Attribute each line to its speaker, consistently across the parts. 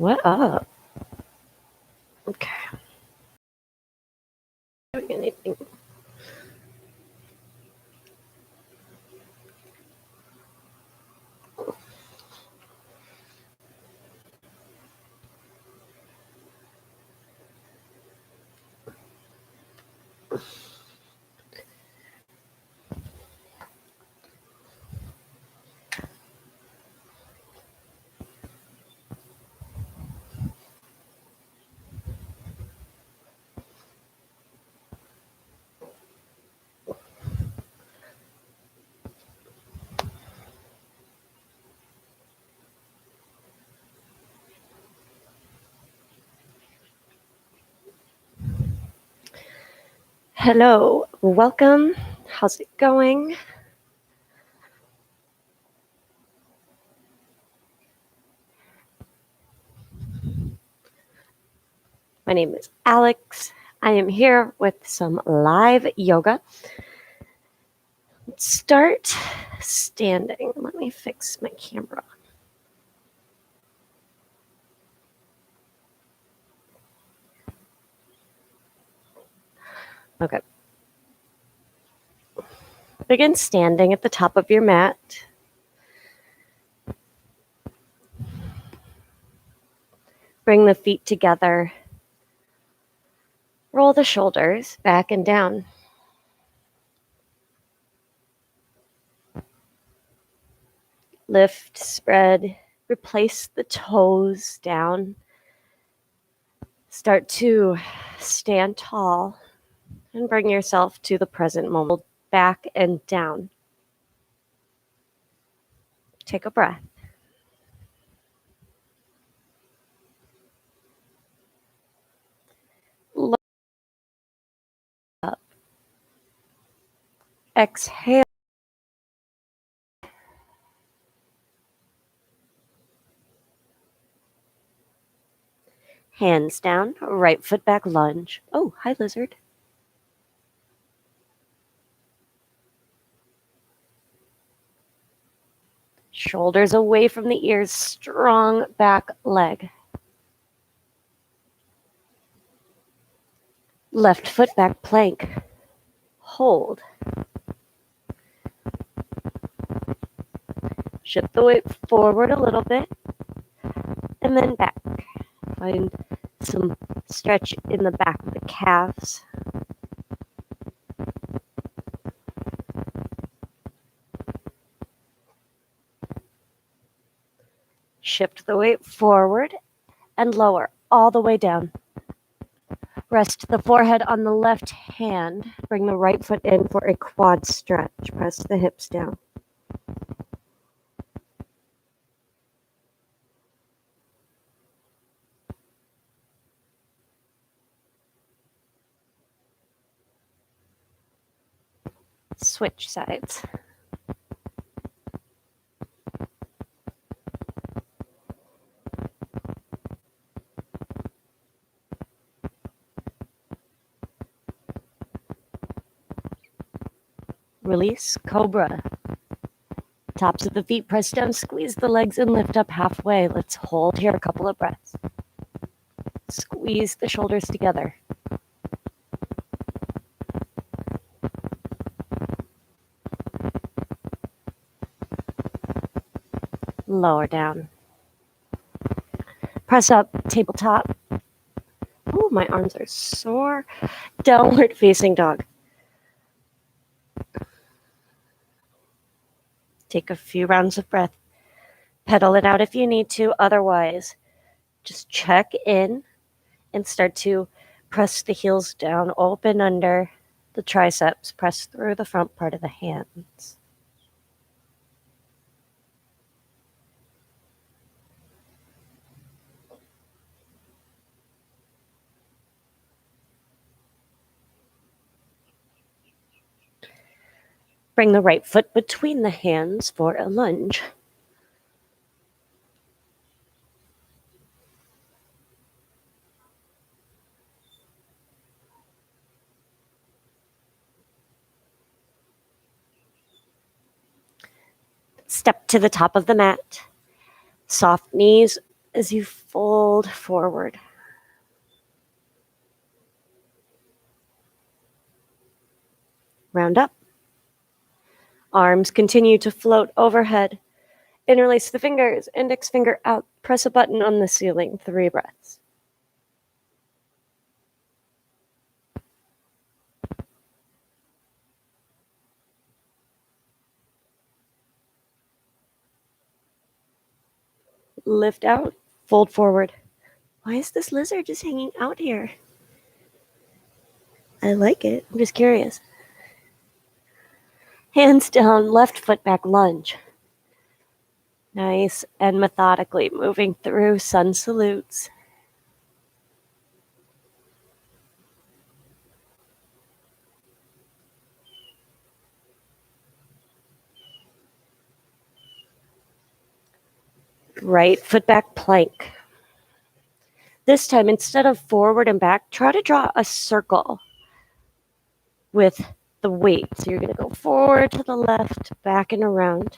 Speaker 1: What up? Okay. Doing anything? Hello, welcome. How's it going? My name is Alex. I am here with some live yoga. Let's start standing. Let me fix my camera. Okay. Begin standing at the top of your mat. Bring the feet together. Roll the shoulders back and down. Lift, spread, replace the toes down. Start to stand tall and bring yourself to the present moment, back and down. Take a breath. Look up. Exhale. Hands down, right foot back lunge. Oh, hi, lizard. Shoulders away from the ears, strong back leg. Left foot back plank. Hold. Shift the weight forward a little bit and then back. Find some stretch in the back of the calves. Shift the weight forward and lower all the way down. Rest the forehead on the left hand. Bring the right foot in for a quad stretch. Press the hips down. Switch sides. Release, cobra. Tops of the feet press down, squeeze the legs and lift up halfway. Let's hold here a couple of breaths. Squeeze the shoulders together. Lower down. Press up, tabletop. Oh, my arms are sore. Downward facing dog. Take a few rounds of breath. Pedal it out if you need to. Otherwise, just check in and start to press the heels down, open under the triceps, press through the front part of the hands. Bring the right foot between the hands for a lunge. Step to the top of the mat. Soft knees as you fold forward. Round up. Arms continue to float overhead. Interlace the fingers, index finger out. Press a button on the ceiling. 3 breaths. Lift out, fold forward. Why is this lizard just hanging out here? I like it. I'm just curious. Hands down, left foot back lunge. Nice and methodically moving through sun salutes. Right foot back plank. This time, instead of forward and back, try to draw a circle with the weight. So you're going to go forward to the left, back and around.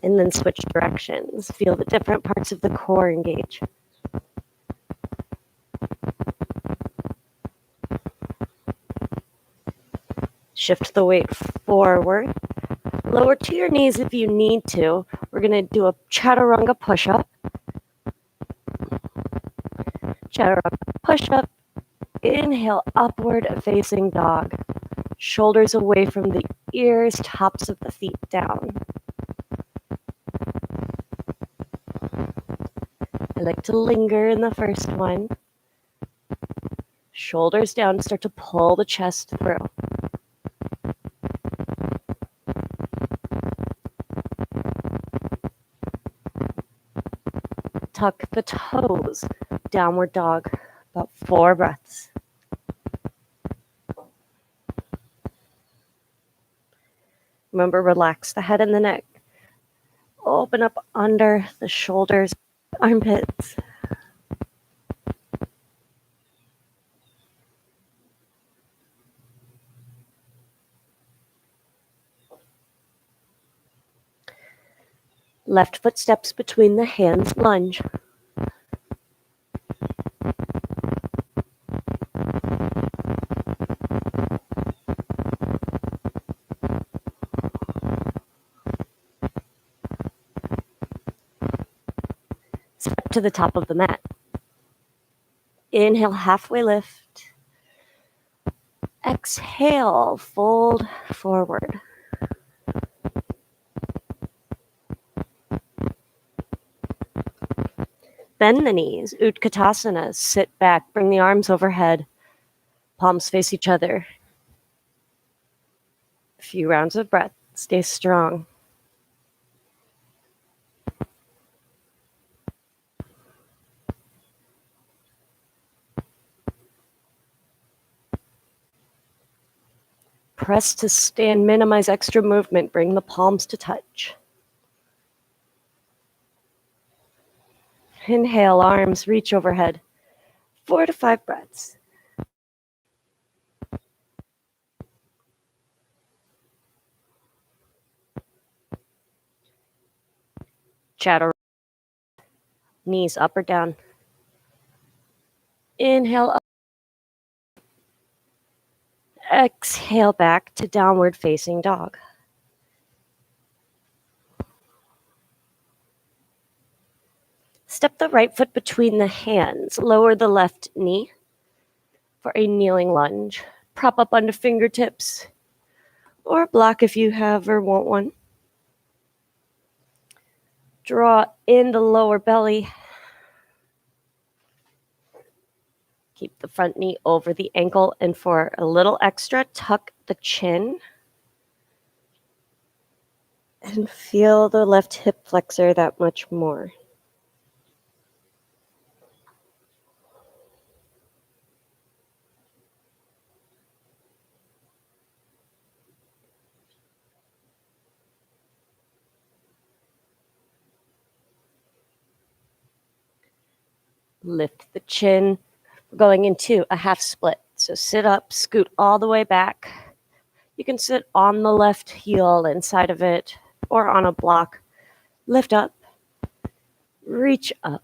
Speaker 1: And then switch directions. Feel the different parts of the core engage. Shift the weight forward. Lower to your knees if you need to. We're going to do a chaturanga push-up. Chaturanga push-up. Inhale, upward facing dog. Shoulders away from the ears, tops of the feet down. I like to linger in the first one. Shoulders down, start to pull the chest through. Tuck the toes, downward dog, about 4 breaths. Remember, relax the head and the neck. Open up under the shoulders, armpits. Left foot steps between the hands, lunge. Step to the top of the mat. Inhale, halfway lift. Exhale, fold forward. Bend the knees, Utkatasana, sit back, bring the arms overhead, palms face each other. A few rounds of breath, stay strong. Press to stand, minimize extra movement, bring the palms to touch. Inhale, arms reach overhead. 4 to 5 breaths. Chaturanga. Knees up or down. Inhale up. Exhale back to downward facing dog. Step the right foot between the hands. Lower the left knee for a kneeling lunge. Prop up onto fingertips or block if you have or want one. Draw in the lower belly. Keep the front knee over the ankle, and for a little extra, tuck the chin. And feel the left hip flexor that much more. Lift the chin. We're going into a half split. So sit up, scoot all the way back. You can sit on the left heel inside of it, or on a block. Lift up, reach up,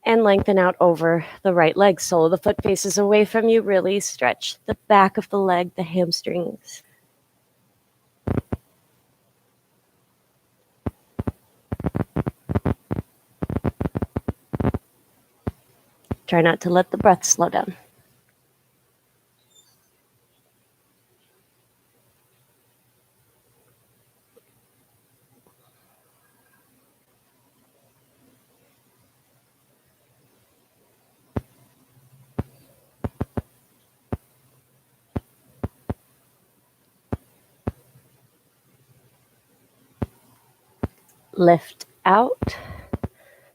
Speaker 1: and lengthen out over the right leg. Sole of the foot faces away from you. Really stretch the back of the leg, the hamstrings. Try not to let the breath slow down. Lift out.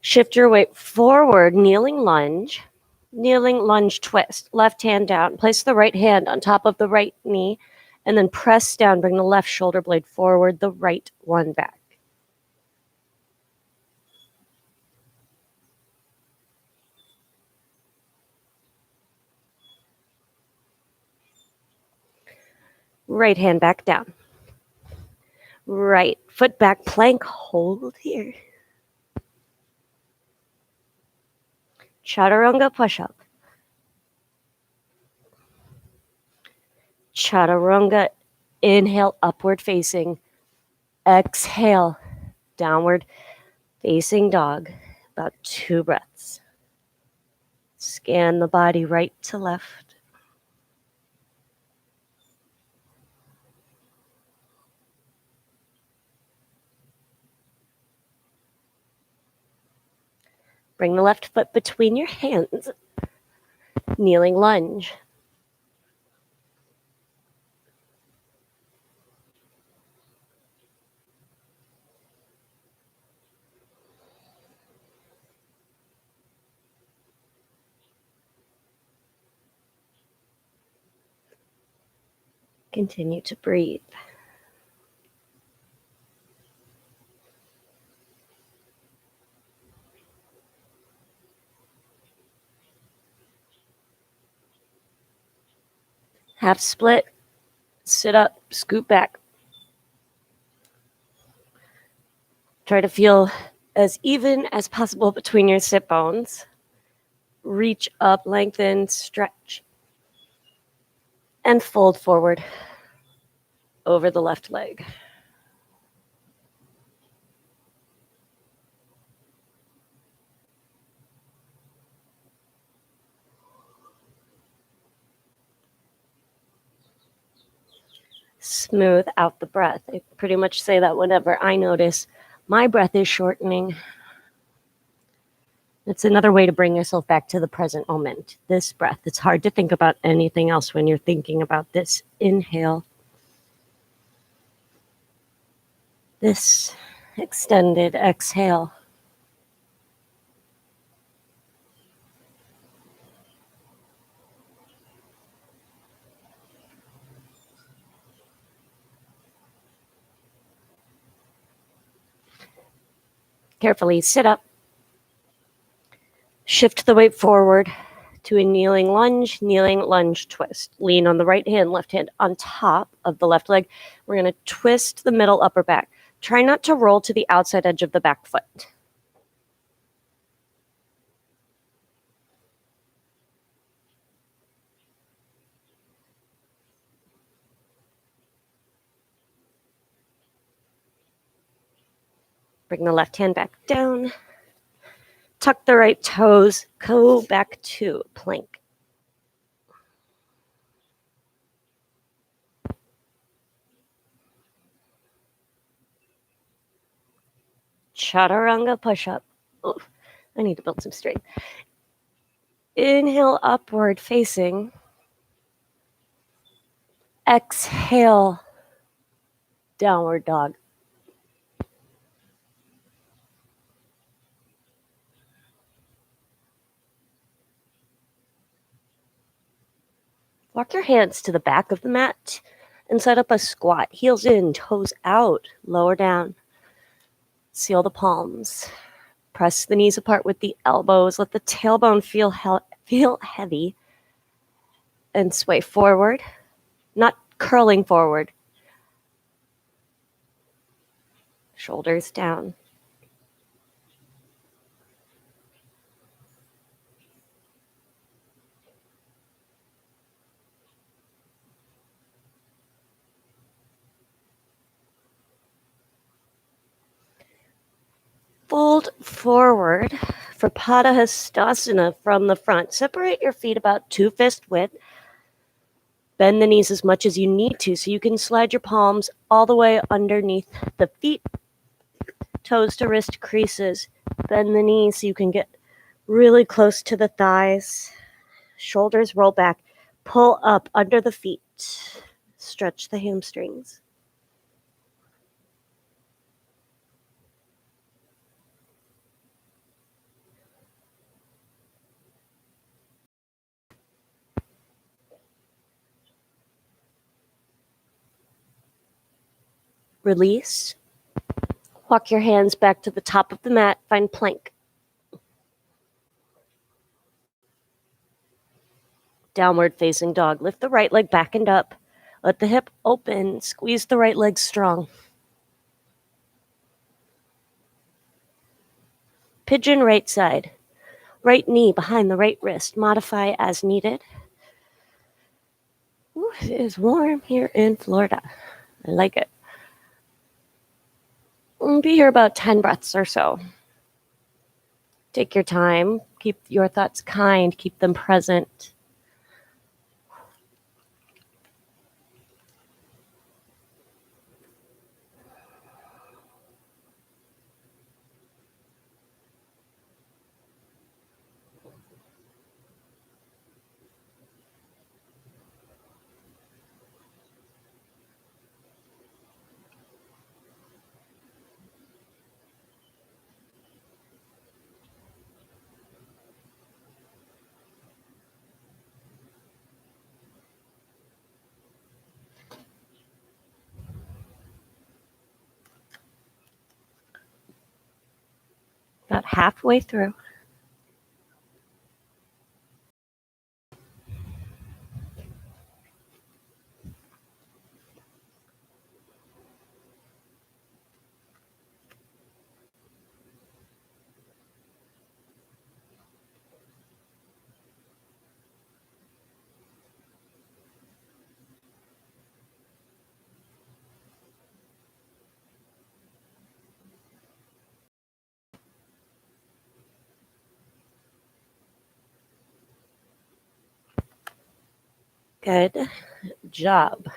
Speaker 1: Shift your weight forward, kneeling lunge. Kneeling lunge twist. Left hand down. Place the right hand on top of the right knee, and then press down. Bring the left shoulder blade forward, the right one back. Right hand back down. Right foot back, plank, hold here. Chaturanga push-up. Chaturanga, inhale, upward facing. Exhale, downward facing dog. About 2 breaths. Scan the body right to left. Bring the left foot between your hands. Kneeling lunge. Continue to breathe. Half split. Sit up, scoot back. Try to feel as even as possible between your sit bones. Reach up, lengthen, stretch, and fold forward over the left leg. Smooth out the breath. I pretty much say that whenever I notice my breath is shortening. It's another way to bring yourself back to the present moment. This breath. It's hard to think about anything else when you're thinking about this. Inhale. This extended exhale. Carefully sit up. Shift the weight forward to a kneeling lunge twist. Lean on the right hand, left hand on top of the left leg. We're going to twist the middle upper back. Try not to roll to the outside edge of the back foot. Bring the left hand back down. Tuck the right toes. Go back to plank. Chaturanga push-up. Oof, I need to build some strength. Inhale, upward facing. Exhale, downward dog. Walk your hands to the back of the mat and set up a squat. Heels in, toes out, lower down. Seal the palms. Press the knees apart with the elbows. Let the tailbone feel heavy. And sway forward, not curling forward. Shoulders down. Fold forward for Padahastasana from the front. Separate your feet about 2 fist width. Bend the knees as much as you need to so you can slide your palms all the way underneath the feet. Toes to wrist creases. Bend the knees so you can get really close to the thighs. Shoulders roll back. Pull up under the feet. Stretch the hamstrings. Release. Walk your hands back to the top of the mat. Find plank. Downward facing dog. Lift the right leg back and up. Let the hip open. Squeeze the right leg strong. Pigeon right side. Right knee behind the right wrist. Modify as needed. Ooh, it is warm here in Florida. I like it. We'll be here about 10 breaths or so. Take your time. Keep your thoughts kind. Keep them present. About halfway through. Good job.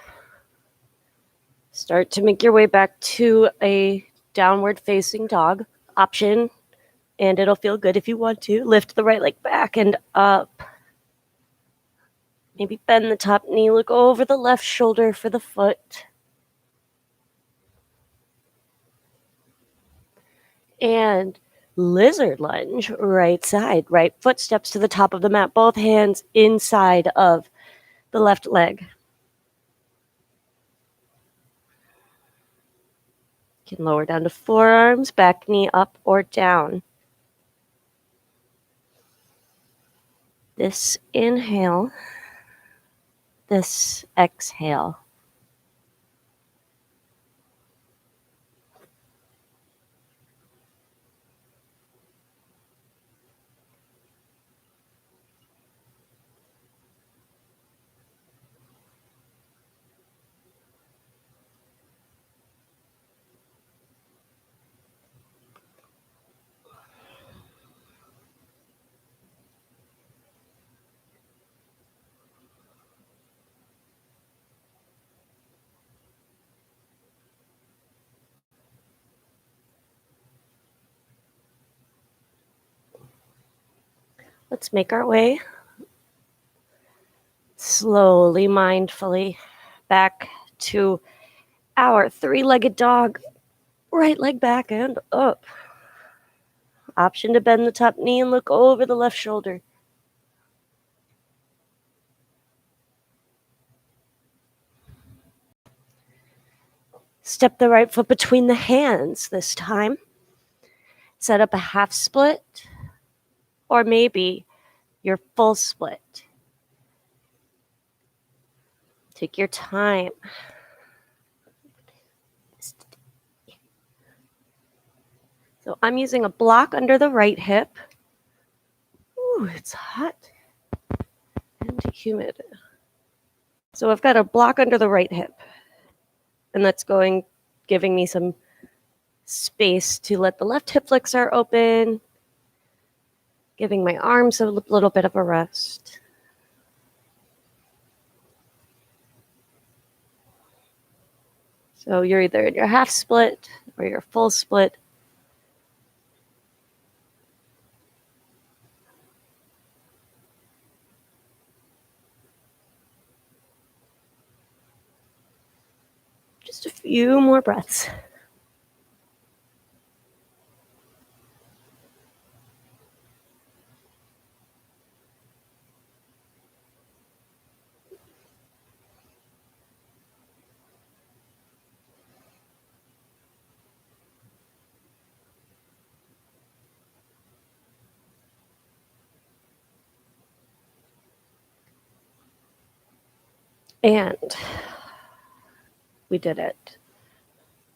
Speaker 1: Start to make your way back to a downward facing dog option, and it'll feel good if you want to. Lift the right leg back and up. Maybe bend the top knee, look over the left shoulder for the foot. And lizard lunge, right side. Right foot steps to the top of the mat, both hands inside of the left leg. You can lower down to forearms, back knee up or down. This inhale, this exhale. Let's make our way slowly, mindfully back to our three-legged dog. Right leg back and up. Option to bend the top knee and look over the left shoulder. Step the right foot between the hands this time. Set up a half split or maybe your full split. Take your time. So I'm using a block under the right hip. Ooh, it's hot and humid. So I've got a block under the right hip, and that's giving me some space to let the left hip flexor open, giving my arms a little bit of a rest. So you're either in your half split or your full split. Just a few more breaths. And we did it.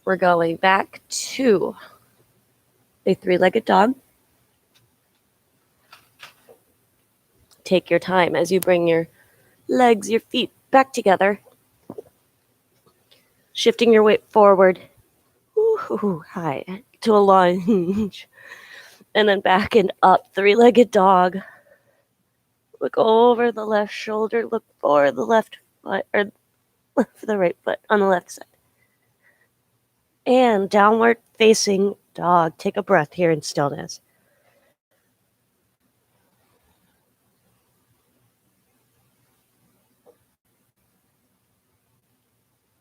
Speaker 1: We're going back to a three-legged dog. Take your time as you bring your legs, your feet back together. Shifting your weight forward. Ooh, high to a lunge. And then back and up. Three-legged dog. Look over the left shoulder. Look for the left foot, or for the right foot on the left side. And downward facing dog. Take a breath here in stillness.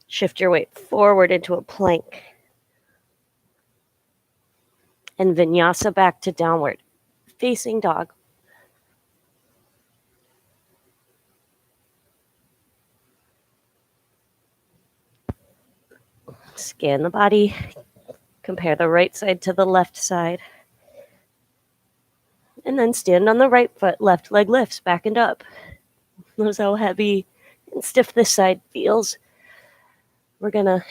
Speaker 1: Shift your weight forward into a plank. And vinyasa back to downward facing dog. Scan the body. Compare the right side to the left side. And then stand on the right foot. Left leg lifts back and up. Notice how heavy and stiff this side feels. We're going to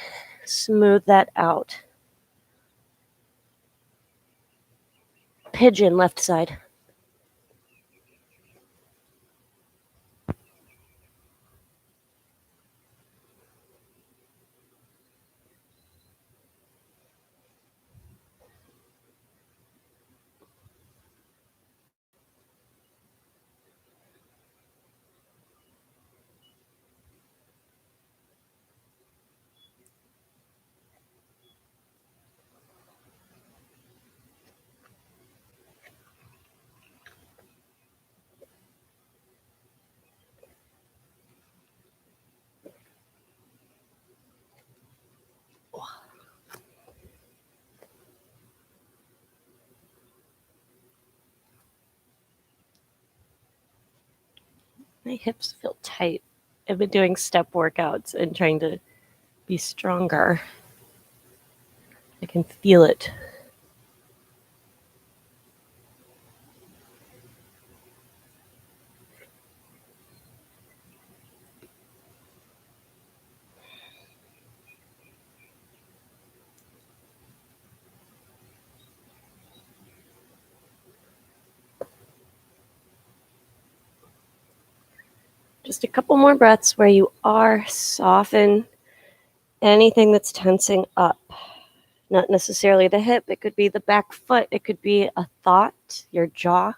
Speaker 1: smooth that out. Pigeon left side. My hips feel tight. I've been doing step workouts and trying to be stronger. I can feel it. Just a couple more breaths where you are. Soften anything that's tensing up. Not necessarily the hip. It could be the back foot. It could be a thought, your jaw.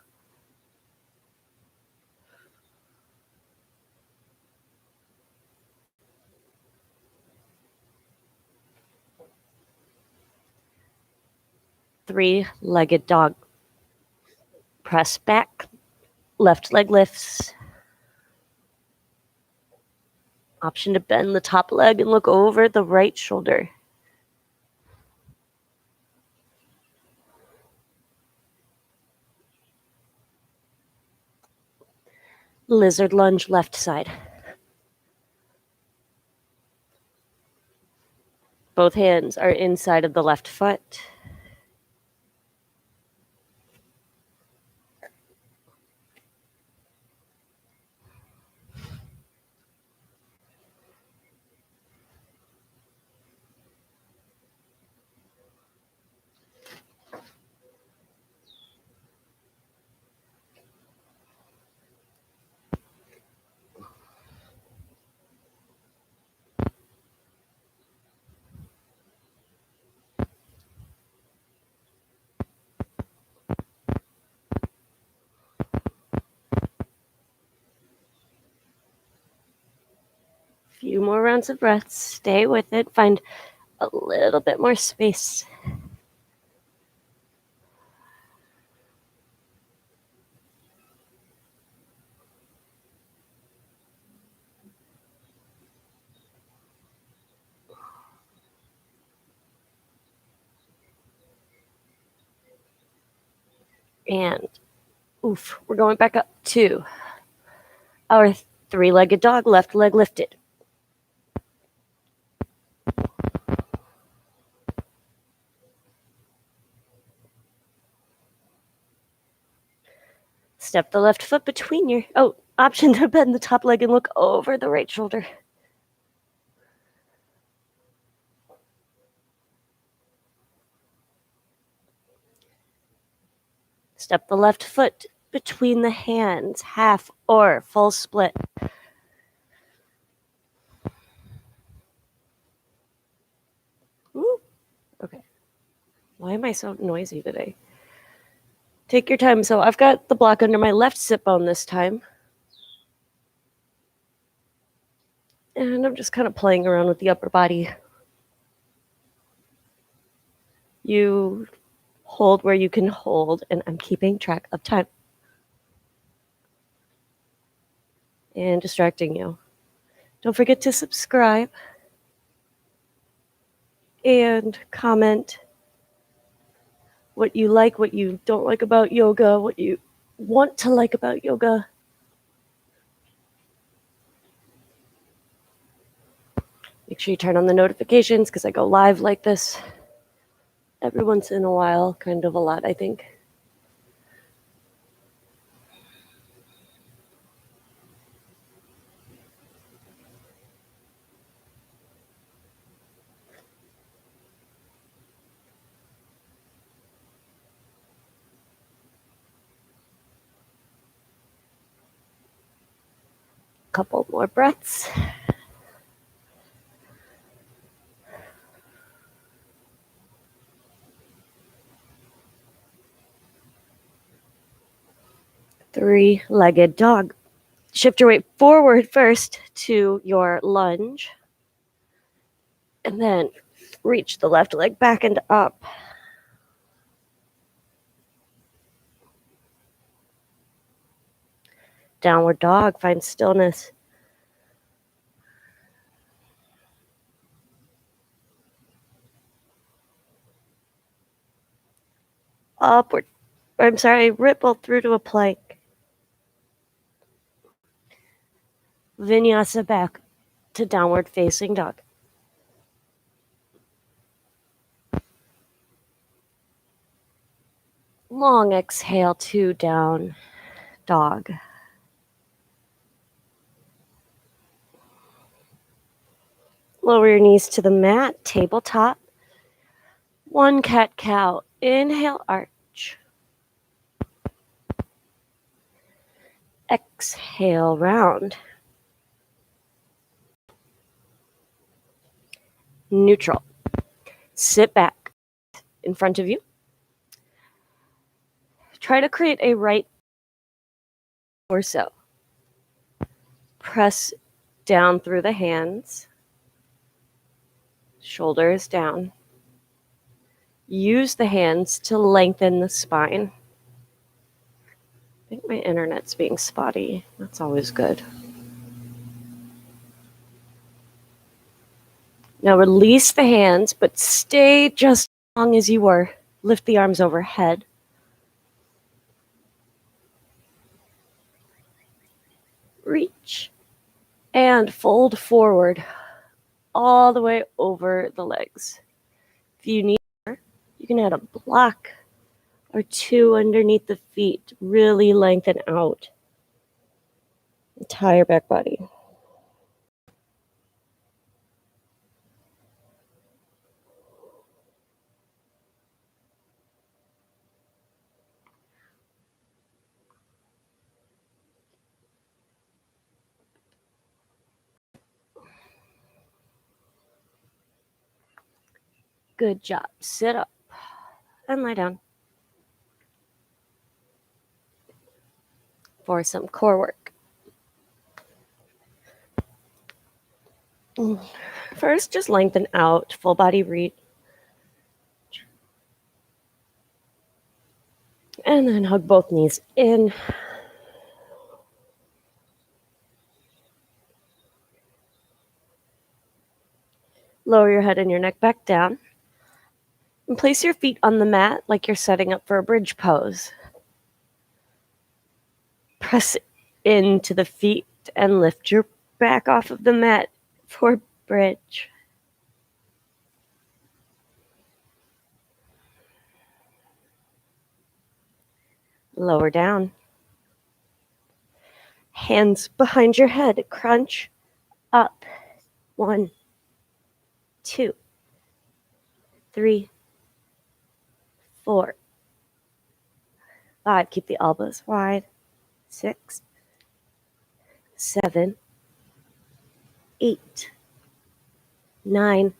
Speaker 1: Three-legged dog. Press back. Left leg lifts. Option to bend the top leg and look over the right shoulder. Lizard lunge left side. Both hands are inside of the left foot. Few more rounds of breath. Stay with it. Find a little bit more space. And oof, we're going back up to our three-legged dog, left leg lifted. Step the left foot between your, option to bend the top leg and look over the right shoulder. Step the left foot between the hands, half or full split. Ooh, okay. Why am I so noisy today? Take your time. So I've got the block under my left sit bone this time. And I'm just kind of playing around with the upper body. You hold where you can hold, and I'm keeping track of time. And distracting you. Don't forget to subscribe and comment what you like, what you don't like about yoga, what you want to like about yoga. Make sure you turn on the notifications because I go live like this every once in a while, kind of a lot, I think. Couple more breaths. Three-legged dog. Shift your weight forward first to your lunge. And then reach the left leg back and up. Downward dog. Find stillness. Upward. Ripple through to a plank. Vinyasa back to downward facing dog. Long exhale to down dog. Lower your knees to the mat, tabletop. One cat-cow. Inhale, arch. Exhale, round. Neutral. Sit back in front of you. Try to create a right torso. Press down through the hands. Shoulders down. Use the hands to lengthen the spine. I think my internet's being spotty. That's always good. Now release the hands, but stay just as long as you were. Lift the arms overhead. Reach and fold forward all the way over the legs. If you need more, you can add a block or two underneath the feet. Really lengthen out the entire back body. Good job. Sit up and lie down for some core work. First, just lengthen out, full body reach. And then hug both knees in. Lower your head and your neck back down. And place your feet on the mat like you're setting up for a bridge pose. Press into the feet and lift your back off of the mat for bridge. Lower down. Hands behind your head. Crunch up. 1, 2, 3, 4, 5. Keep the elbows wide. 6, 7, 8, 9,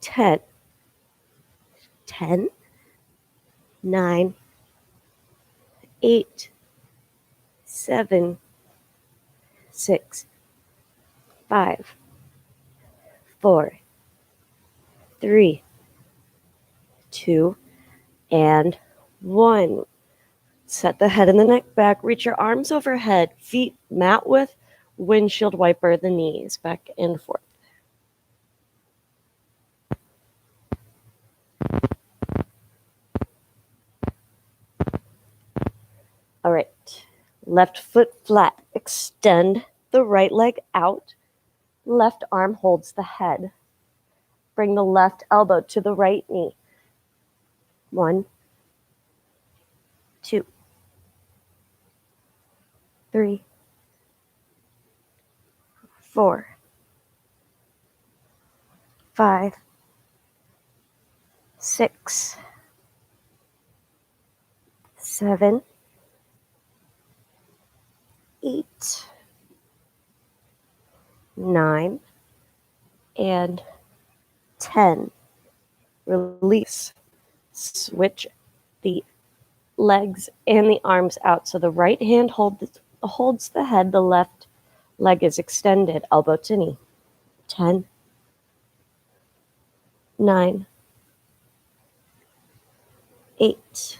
Speaker 1: 10. 10, 9, 8, 7, 6, 5, 4, 3, 2, and 1. Set the head and the neck back. Reach your arms overhead. Feet mat width. Windshield wiper the knees back and forth. All right. Left foot flat. Extend the right leg out. Left arm holds the head. Bring the left elbow to the right knee. 1, 2, 3, 4, 5, 6, 7, 8, 9, and 10. Release. Switch the legs and the arms out. So the right hand holds the head, the left leg is extended, elbow to knee. 10, 9, 8,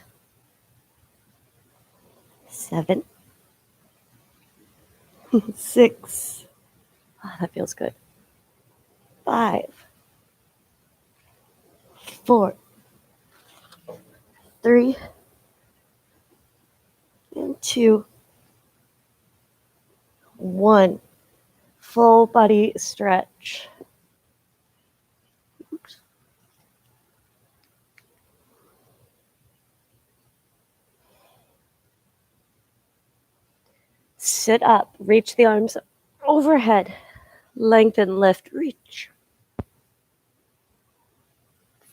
Speaker 1: 7, 6. Oh, that feels good. 5, 4, 3, and 2, 1. Full body stretch. Oops. Sit up. Reach the arms overhead. Lengthen, lift, reach.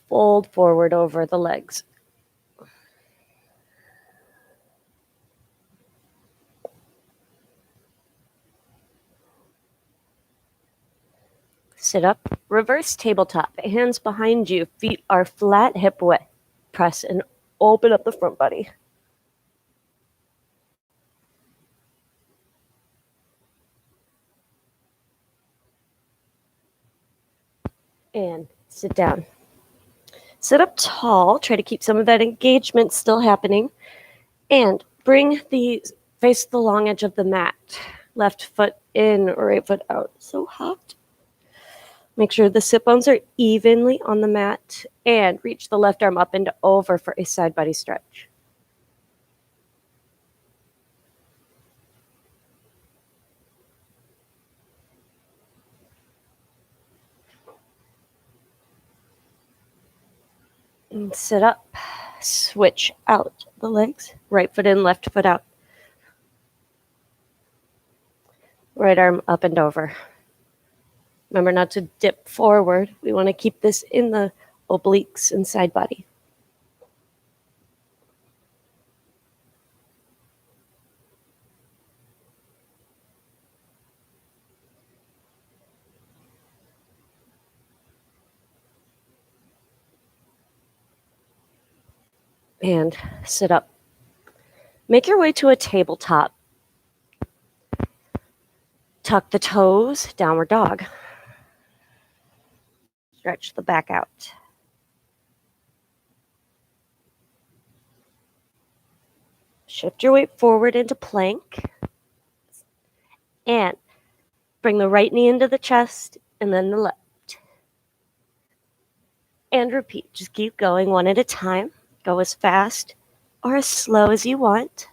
Speaker 1: Fold forward over the legs. Sit up, reverse tabletop, hands behind you, feet are flat, hip width. Press and open up the front body. And sit down. Sit up tall, try to keep some of that engagement still happening, and bring the face the long edge of the mat. Left foot in, right foot out. So hot. Make sure the sit bones are evenly on the mat and reach the left arm up and over for a side body stretch. And sit up, switch out the legs, right foot in, left foot out. Right arm up and over. Remember not to dip forward. We want to keep this in the obliques and side body. And sit up. Make your way to a tabletop. Tuck the toes, downward dog. Stretch the back out. Shift your weight forward into plank. And bring the right knee into the chest and then the left. And repeat. Just keep going one at a time. Go as fast or as slow as you want.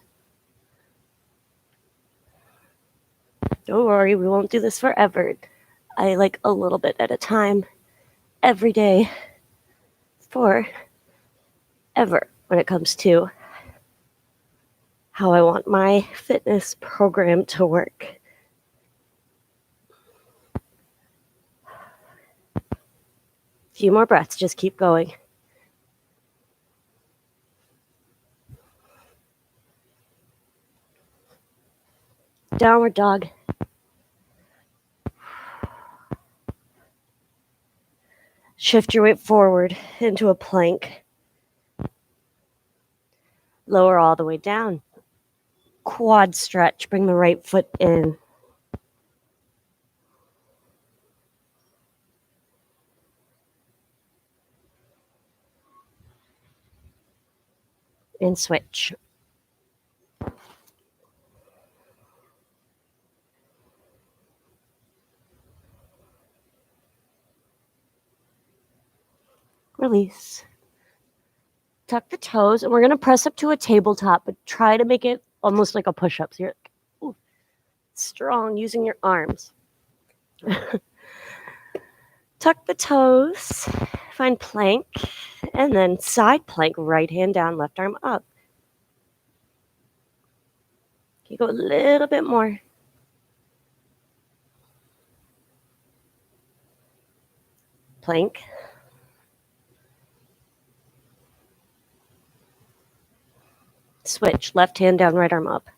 Speaker 1: Don't worry, we won't do this forever. I like a little bit at a time every day for ever when it comes to how I want my fitness program to work. A few more breaths, just keep going. Downward dog. Shift your weight forward into a plank. Lower all the way down. Quad stretch. Bring the right foot in. And switch. Release. Tuck the toes, and we're going to press up to a tabletop, but try to make it almost like a push-up. So you're like, ooh, strong using your arms. Tuck the toes, find plank, and then side plank, right hand down, left arm up. You go a little bit more. Plank. Switch, left hand down, right arm up.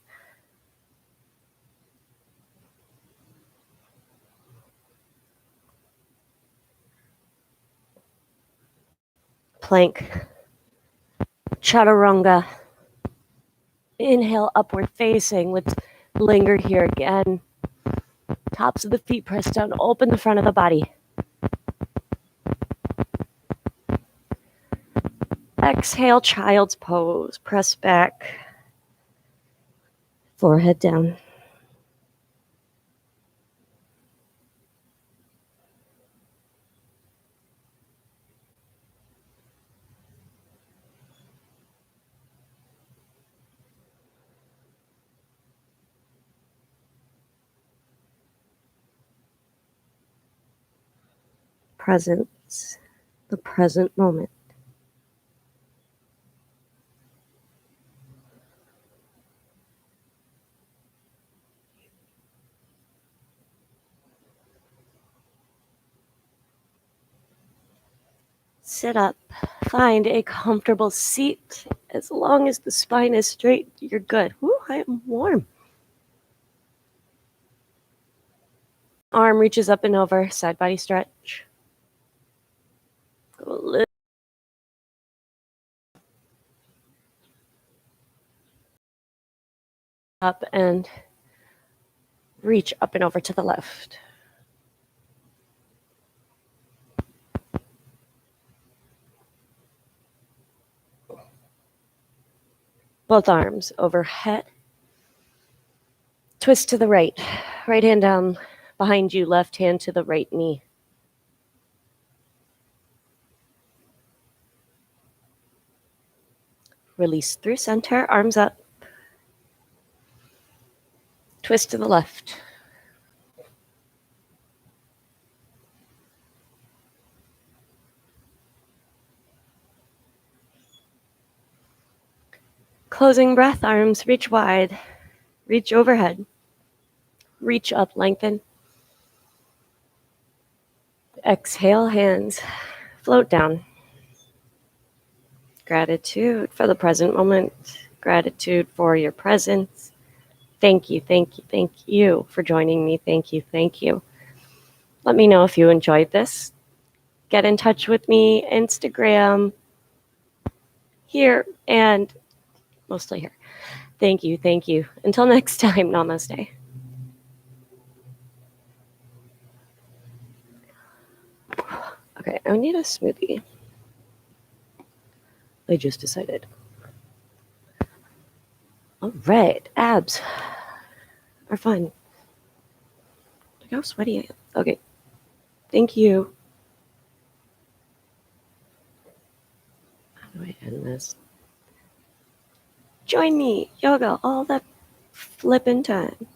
Speaker 1: Plank. Chaturanga. Inhale, upward facing. Let's linger here again. Tops of the feet press down, open the front of the body. Exhale, child's pose. Press back. Forehead down. Presence, the present moment. Sit up, find a comfortable seat. As long as the spine is straight, you're good. Woo, I am warm. Arm reaches up and over, side body stretch. Go a little up and reach up and over to the left. Both arms overhead. Twist to the right. Right hand down behind you, left hand to the right knee. Release through center, arms up. Twist to the left. Closing breath, arms reach wide. Reach overhead. Reach up, lengthen. Exhale, hands float down. Gratitude for the present moment. Gratitude for your presence. Thank you, thank you, thank you for joining me. Thank you, thank you. Let me know if you enjoyed this. Get in touch with me, Instagram, here, and mostly here. Thank you, thank you. Until next time, namaste. Okay, I need a smoothie. I just decided. All right, abs are fun. Look how sweaty I am. Okay, thank you. How do I end this? Join me, yoga, all the flippin' time.